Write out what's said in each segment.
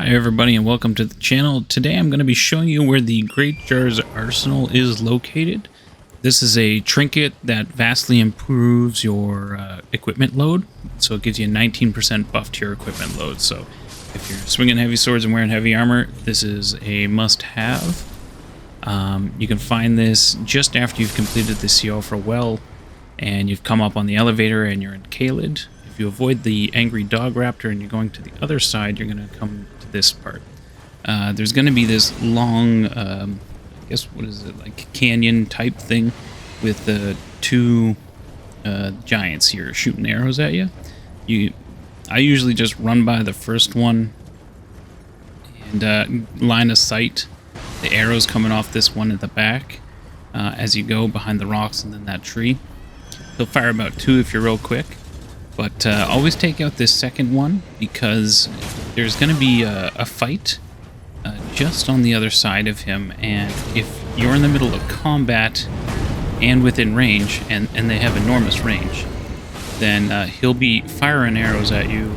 Hi everybody and welcome to the channel. Today I'm going to be showing you where the Great-JarArsenal is located. This is a trinket that vastly improves your equipment load. So it gives you a 19% buff to your equipment load. So if you're swinging heavy swords and wearing heavy armor, this is a must-have. You can find this just after you've completed the Siofra well and you've come up on the elevator and you're in Caelid. If you avoid the angry dog raptor and you're going to the other side, you're going to come to this part. There's going to be this long, I guess, what is it, like canyon type thing with the two giants here shooting arrows at you. I usually just run by the first one and line of sight the arrows coming off this one at the back as you go behind the rocks and then that tree. He'll fire about 2 if you're real quick. But always take out this second one because there's going to be a fight just on the other side of him. And if you're in the middle of combat and within range, and they have enormous range, then he'll be firing arrows at you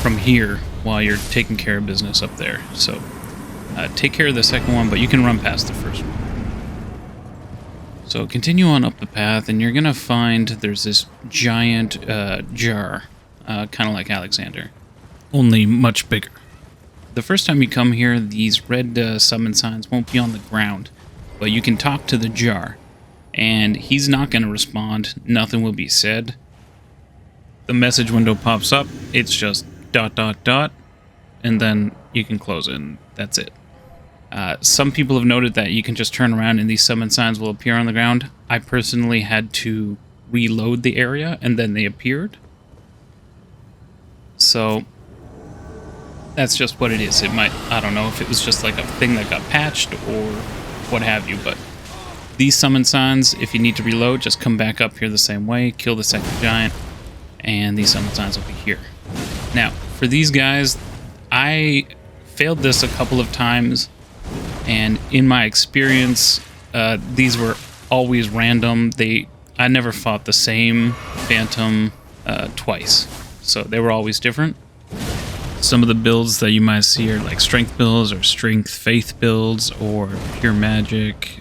from here while you're taking care of business up there. So take care of the second one, but you can run past the first one. So continue on up the path, and you're going to find there's this giant jar, kind of like Alexander, only much bigger. The first time you come here, these red summon signs won't be on the ground, but you can talk to the jar, and he's not going to respond. Nothing will be said. The message window pops up. It's just ... and then you can close it, and that's it. Some people have noted that you can just turn around and these summon signs will appear on the ground. I personally had to reload the area and then they appeared. So that's just what it is. It might, I don't know if it was just like a thing that got patched or what have you, but these summon signs, if you need to reload, just come back up here the same way, kill the second giant, and these summon signs will be here. Now, for these guys, I failed this a couple of times. And in my experience, these were always random. I never fought the same phantom twice, so they were always different. Some of the builds that you might see are like strength builds or strength faith builds or pure magic.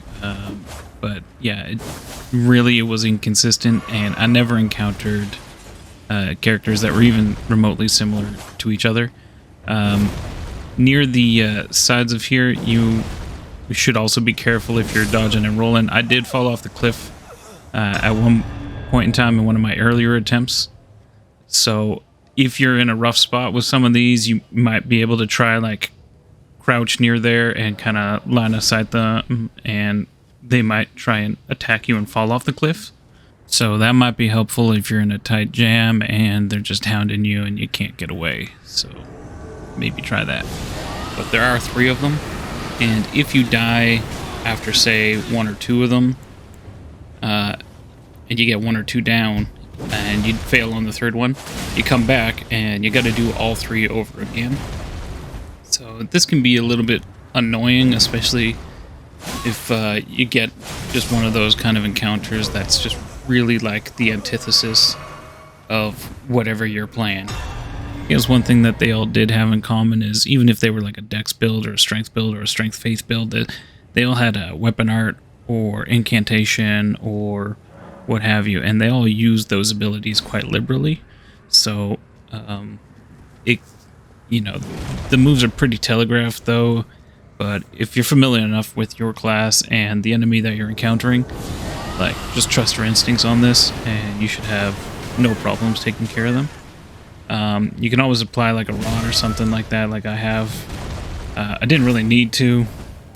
But yeah, it was inconsistent, and I never encountered characters that were even remotely similar to each other. Near the sides of here, you should also be careful if you're dodging and rolling. I did fall off the cliff at one point in time in one of my earlier attempts. So if you're in a rough spot with some of these, you might be able to try like crouch near there and kind of line of sight them, and they might try and attack you and fall off the cliff. So that might be helpful if you're in a tight jam and they're just hounding you and you can't get away. So maybe try that. But there are 3 of them, and if you die after, say, 1 or 2 of them, and you get 1 or 2 down, and you fail on the 3rd one, you come back and you got to do all 3 over again. So this can be a little bit annoying, especially if you get just one of those kind of encounters that's just really like the antithesis of whatever you're playing. I guess one thing that they all did have in common is even if they were like a dex build or a strength build or a strength faith build, they all had a weapon art or incantation or what have you, and they all used those abilities quite liberally. So the moves are pretty telegraphed though, but if you're familiar enough with your class and the enemy that you're encountering, like just trust your instincts on this and you should have no problems taking care of them. You can always apply like a rod or something like that, like I have. I didn't really need to,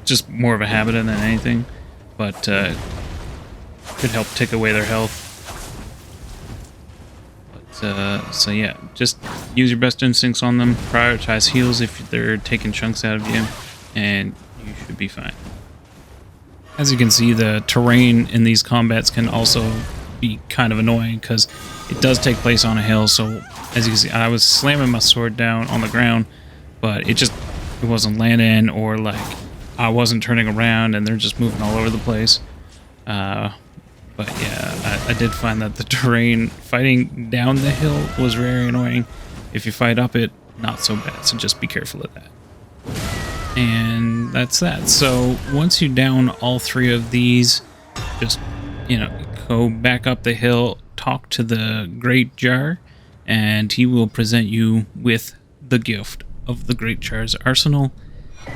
just more of a habit than anything, but could help take away their health. But, so yeah, just use your best instincts on them, prioritize heals if they're taking chunks out of you, and you should be fine. As you can see, the terrain in these combats can also be kind of annoying because it does take place on a hill. So as you can see, I was slamming my sword down on the ground, but it wasn't landing, or like I wasn't turning around and they're just moving all over the place. But yeah, I did find that the terrain fighting down the hill was very annoying. If you fight up it, not so bad. So just be careful of that. And that's that. So once you down all 3 of these, just, you know, go back up the hill, talk to the Great-Jar, and he will present you with the gift of the Great-JarArsenal,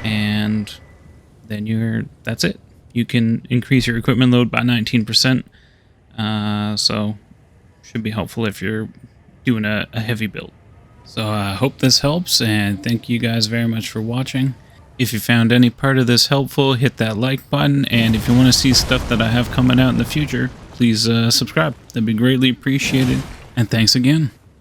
and then that's it. You can increase your equipment load by 19%, so should be helpful if you're doing a heavy build. So I hope this helps, and thank you guys very much for watching. If you found any part of this helpful, hit that like button, and if you want to see stuff that I have coming out in the future, please subscribe. That'd be greatly appreciated, and thanks again.